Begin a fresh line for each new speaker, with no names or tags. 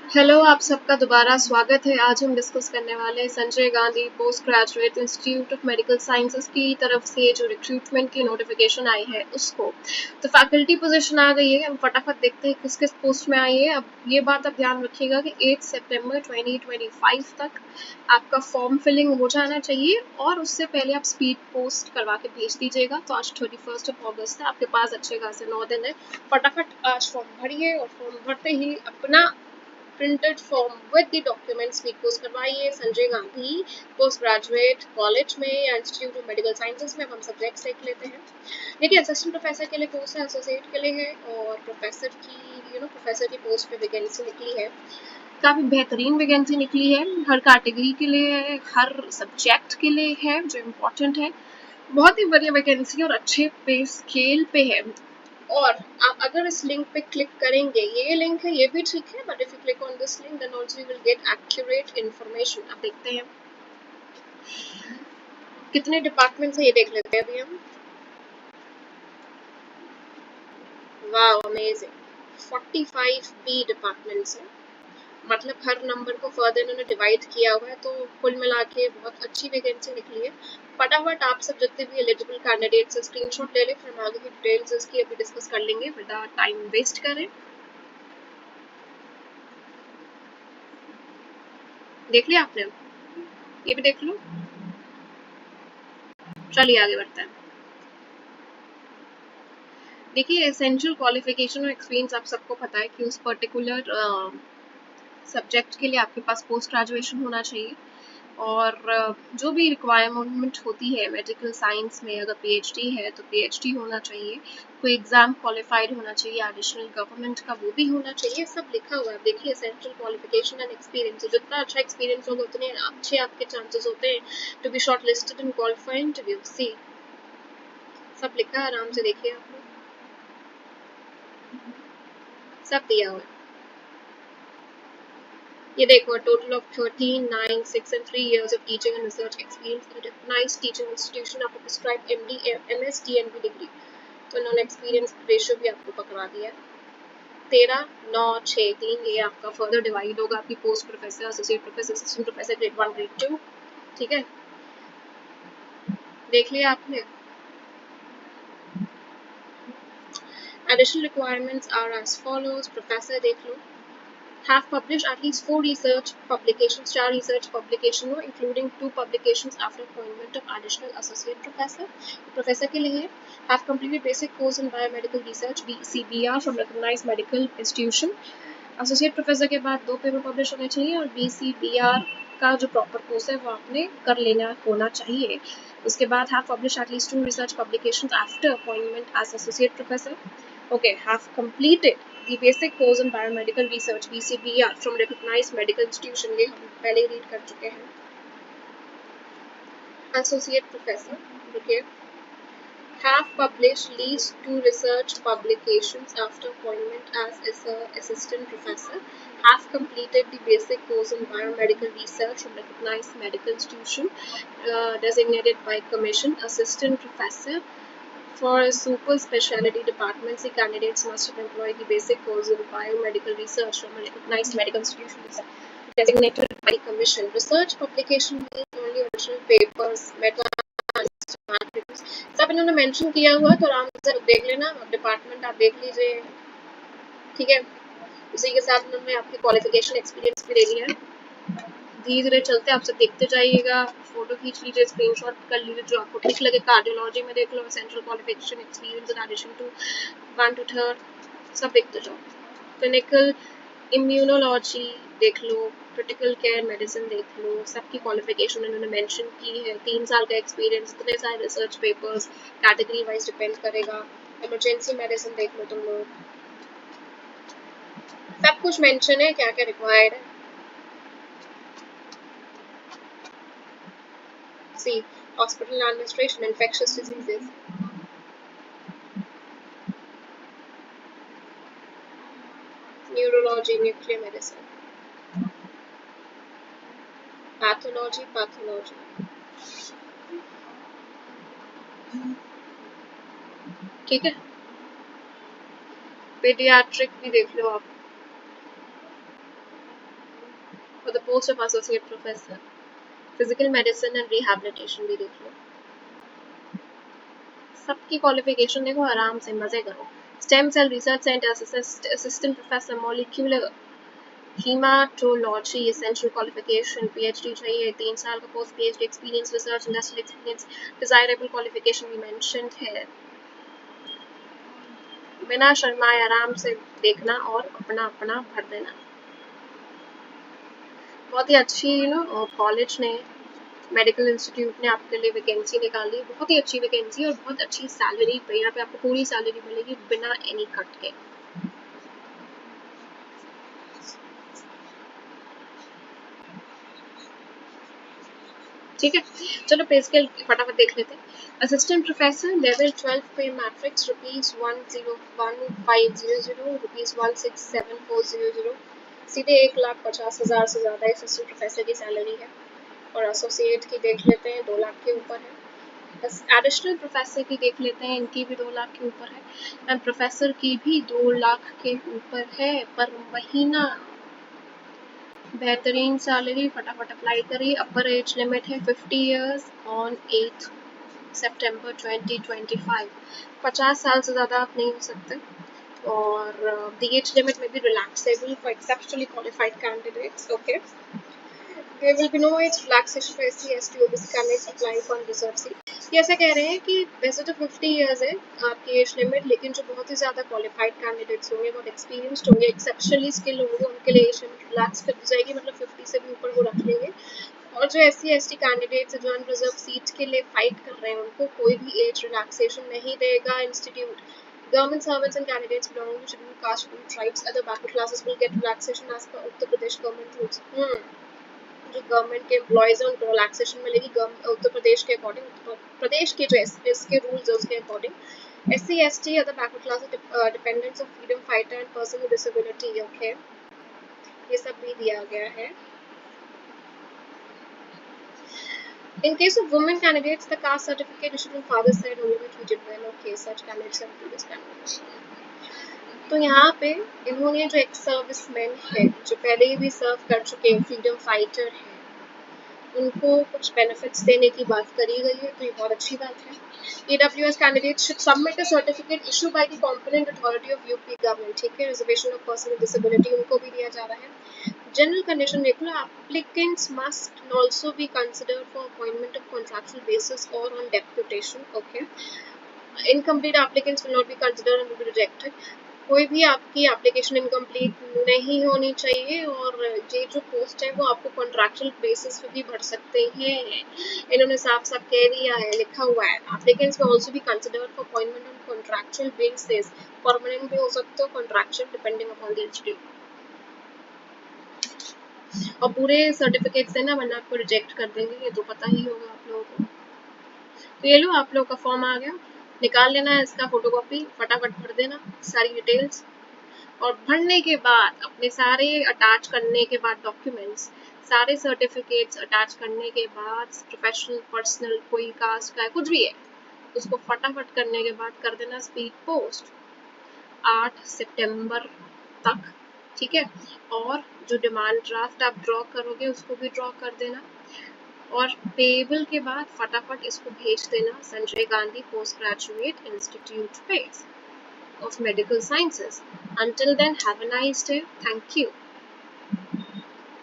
Hello, आप सबका दोबारा स्वागत है। आज हम डिस्कस करने वाले हैं Sanjay Gandhi post graduate institute of medical sciences की तरफ से जो रिक्रूटमेंट की नोटिफिकेशन आई है उसको। तो फैकल्टी पोजीशन आ गई है, हम फटाफट देखते हैं किस किस पोस्ट में आई है। अब ये बात आप ध्यान रखिएगा कि 8 सितंबर 2025 तक आपका फॉर्म फिलिंग हो जाना चाहिए और उससे पहले आप स्पीड पोस्ट करवा के भेज दीजिएगा। तो आज 31 अगस्त है, आपके पास अच्छे खासे 9 दिन है। फटाफट आज फॉर्म भरिए और फॉर्म भरते ही अपना printed form with the documents speed post करवाइए Sanjay Gandhi post graduate college में या इंस्टीट्यूट ऑफ मेडिकल साइंसेज में। अब हम सब्जेक्ट्स देख लेते हैं। देखिए, असिस्टेंट प्रोफेसर के लिए पोस्ट है, एसोसिएट के लिए है और प्रोफेसर की पोस्ट पे वैकेंसी निकली है। काफ़ी बेहतरीन वैकेंसी निकली है, हर कैटेगरी के लिए है, हर सब्जेक्ट के लिए है, जो इम्पोर्टेंट है। बहुत ही बढ़िया वैकेंसी और अच्छे पे स्केल पे है। और आप अगर इस लिंक पे क्लिक करेंगे, ये लिंक है, ये भी ठीक है, but if you click on this link then also you will get accurate information. अब देखते हैं कितने डिपार्टमेंट्स है, ये देख लेते हैं अभी हम। वाओ, अमेजिंग, 45 बी डिपार्टमेंट्स है, मतलब हर नंबर को फर्दर इन्होंने डिवाइड किया हुआ है। तो कुल मिला के बहुत अच्छी वैकेंसी निकली है। फटाफट आप सब जितने भी एलिजिबल कैंडिडेट्स हैं स्क्रीनशॉट ले लें, फिर हम आगे की डिटेल्स इसकी अभी डिस्कस कर लेंगे विदाउट टाइम वेस्ट करें। देख लिया आपने? ये भी देख लो। चलिए आगे बढ़ते हैं। देखिए, एसेंशियल क्वालिफिकेशन और एक्सपीरियंस आप सबको पता है कि उस पर्टिकुलर सब्जेक्ट के लिए आपके पास पोस्ट ग्रेजुएशन होना चाहिए। और जो भी रिक्वायरमेंट होती है मेडिकल साइंस में, अगर पीएचडी है तो पीएचडी होना चाहिए, कोई एग्जाम क्वालिफाइड होना चाहिए, एडिशनल गवर्नमेंट का वो भी होना चाहिए, सब लिखा हुआ है। देखिए, एसेंशियल क्वालिफिकेशन एंड एक्सपीरियंस, जितना अच्छा एक्सपीरियंस होगा उतने अच्छे आपके चांसेस होते हैं to be shortlisted in qualified interview. See सब लिखा है, आराम से देखिए, आप लोग सब दिया हुआ है। ये देखो, total of 13, 9, 6 and 3 years of teaching and research experience in a recognized teaching institution आपको prescribed MD, MS, DNB degree. तो इन्होंने एक्सपीरियंस रेशियो भी आपको पकड़ा दिया है। 13, 9, 6, 3, ये आपका फर्दर डिवाइड होगा आपकी post professor, associate professor, assistant professor, grade 1, grade 2। ठीक है, देख लिया आपने। Additional requirements are as follows. Professor देख लो, have published at least 4 research publications, 4 research publications, including 2 publications after appointment of additional associate professor. Professor के लिए have completed basic course in biomedical research BCBR from recognized medical institution. Associate professor के बाद 2 paper publish होने चाहिए और BCBR का जो proper course है वो आपने कर लेना होना चाहिए। उसके बाद have published at least 2 research publications after appointment as associate professor. Okay, have completed the basic course in biomedical research BCBR from recognized medical institution, ये हम पहले रीड कर चुके हैं। associate professor, देखिए, have published at least 2 research publications after appointment as assistant professor, have completed the basic course in biomedical research from recognized medical institution designated by commission, assistant professor. For super specialty departments, the candidates must have employed the basic course in biomedical research from a recognized medical institution designated by commission. Research publication means only original papers, meta सब इन्होंने mention किया हुआ, तो आराम से देख लेना। Department आप देख लीजिए, ठीक है। उसी के साथ उन्होंने आपकी क्वालिफिकेशन एक्सपीरियंस भी दे दिया है। धीरे धीरे चलते आप सब देखते जाइएगा, फोटो खींच लीजिए, स्क्रीनशॉट कर लीजिए, जो आपको ठीक लगे। कार्डियोलॉजी में देख लो, essential qualification experience in addition to 1 to 3, सब देखते जाओ। क्लिनिकल इम्यूनोलॉजी देख लो, क्रिटिकल केयर मेडिसिन देख लो, सबकी क्वालिफिकेशन इन्होंने मेंशन की है। 3 साल का एक्सपीरियंस, इतने सारे research papers, category wise depend करेगा। इमरजेंसी मेडिसिन देख लो तुम लोग, सब कुछ मेंशन है क्या क्या रिक्वायर्ड है। See hospital administration, infectious diseases, neurology, nuclear medicine, pathology, ठीक है। पीडियाट्रिक भी देख लो आप, for the post of associate professor. Physical medicine and rehabilitation भी देख लो। सबकी क्वालिफिकेशन देखो, आराम से मजे करो। Stem cell research centre assistant professor molecular haematology essential qualification, PhD चाहिए, 3 साल का post PhD experience, research industrial experience, desirable qualification भी मेंशन्ड है। बिना शर्माए आराम से देखना और अपना अपना भर देना। बहुत ही अच्छी कॉलेज ने, मेडिकल इंस्टीट्यूट ने आपके लिए वैकेंसी निकाली, बहुत ही अच्छी वैकेंसी और बहुत अच्छी सैलरी पे, यहाँ पे आपको पूरी सैलरी मिलेगी बिना एनी कट के। ठीक है, चलो पे स्केल फटाफट देख लेते हैं। असिस्टेंट प्रोफेसर लेवल 12 पे मैट्रिक्स ₹101,500, ₹167,400, सीधे 1,50,000 से ज़्यादा असिस्टेंट प्रोफेसर की सैलरी है। और एसोसिएट की देख लेते हैं, 2 लाख के ऊपर है। बस एडिशनल प्रोफेसर की देख लेते हैं, इनकी भी 2 लाख के ऊपर है, एंड प्रोफेसर की भी 2 लाख के ऊपर है पर महीना। बेहतरीन सैलरी, फटाफट अप्लाई करिए। अपर एज लिमिट है 50 ईयर्स ऑन 8 सितंबर 2025। 50 साल से ज़्यादा आप नहीं हो सकते। और द एज लिमिट में भी relaxable for exceptionally qualified candidates. Okay, there will be no age relaxation for SC, ST, OBC candidates applying for reserve seat। ये ऐसा कह रहे हैं कि वैसे तो 50 इयर्स है आपकी एज लिमिट, लेकिन जो बहुत ही ज़्यादा क्वालिफाइड कैंडिडेट्स होंगे, बहुत एक्सपीरियंस्ड होंगे, एक्सेप्शनली स्किल होंगे, उनके लिए एज लिमिट रिलैक्स कर दी जाएगी, मतलब 50 से भी ऊपर वो रख लेंगे। और जो SC, ST कैंडिडेट्स जो अनरिजर्व सीट के लिए फाइट कर रहे हैं, उनको कोई भी एज रिलैक्सेशन नहीं देगा institute. Government servants and candidates belonging to scheduled caste, scheduled tribes, other backward classes will get relaxation as per Uttar Pradesh government rules। जो गवर्नमेंट के एम्प्लॉयज हैं उनको रिलैक्सेशन मिलेगी उत्तर प्रदेश के अकॉर्डिंग, उत्तर प्रदेश के जो इसके रूल्स है उसके according. SC, ST other backward class dependents of freedom fighter and person with disability. Okay, ये सब भी दिया गया है। In case of women candidates, the caste certificate issued on father's side only be treated well. Okay, such candidates have previous candidates। तो यहाँ पे इन्होंने जो एक सर्विसमैन है, जो पहले ही भी सर्व कर चुके हैं, फ्रीडम फाइटर है, उनको कुछ बेनिफिट्स देने की बात करी गई है, तो ये बहुत अच्छी बात है। EWS candidates should submit a certificate issued by the competent authority of UP government। ठीक है, reservation of person with disability उनको भी दिया जा रहा है। जनरल कंडीशन देख लो, applicants must also be considered for appointment of contractual basis or on deputation। Okay, incomplete applicants will not be considered and will be rejected। कोई भी आपकी एप्लीकेशन इनकम्प्लीट नहीं होनी चाहिए, और ये जो पोस्ट है वो आपको कॉन्ट्रैक्चुअल बेसिस पे भी भर सकते हैं। इन्होंने साफ साफ कह दिया है, लिखा हुआ है, एप्लीकेंट्स में also be considered for appointment on contractual basis. Permanent भी हो सकते हो, contractual depending upon the institute. और पूरे सर्टिफिकेट से ना वरना आपको रिजेक्ट कर देंगे, ये तो पता ही होगा आप लोगों को। तो ये लो, आप लोग का फॉर्म आ गया, निकाल लेना है इसका फोटोकॉपी, फटाफट भर देना सारी डिटेल्स। और भरने के बाद अपने सारे अटैच करने के बाद डॉक्यूमेंट्स, सारे सर्टिफिकेट्स अटैच करने के बाद, प्रोफेशनल पर्सनल कोई कास्ट का है कुछ भी है, उसको फटाफट करने के बाद कर देना स्पीड पोस्ट 8 सितंबर तक। ठीक है, और जो डिमांड ड्राफ्ट आप ड्रॉ करोगे उसको भी ड्रॉ कर देना, और पेबल के बाद फटाफट इसको भेज देना Sanjay Gandhi post graduate institute पे of Medical Sciences। Until then, have a nice day. Thank you.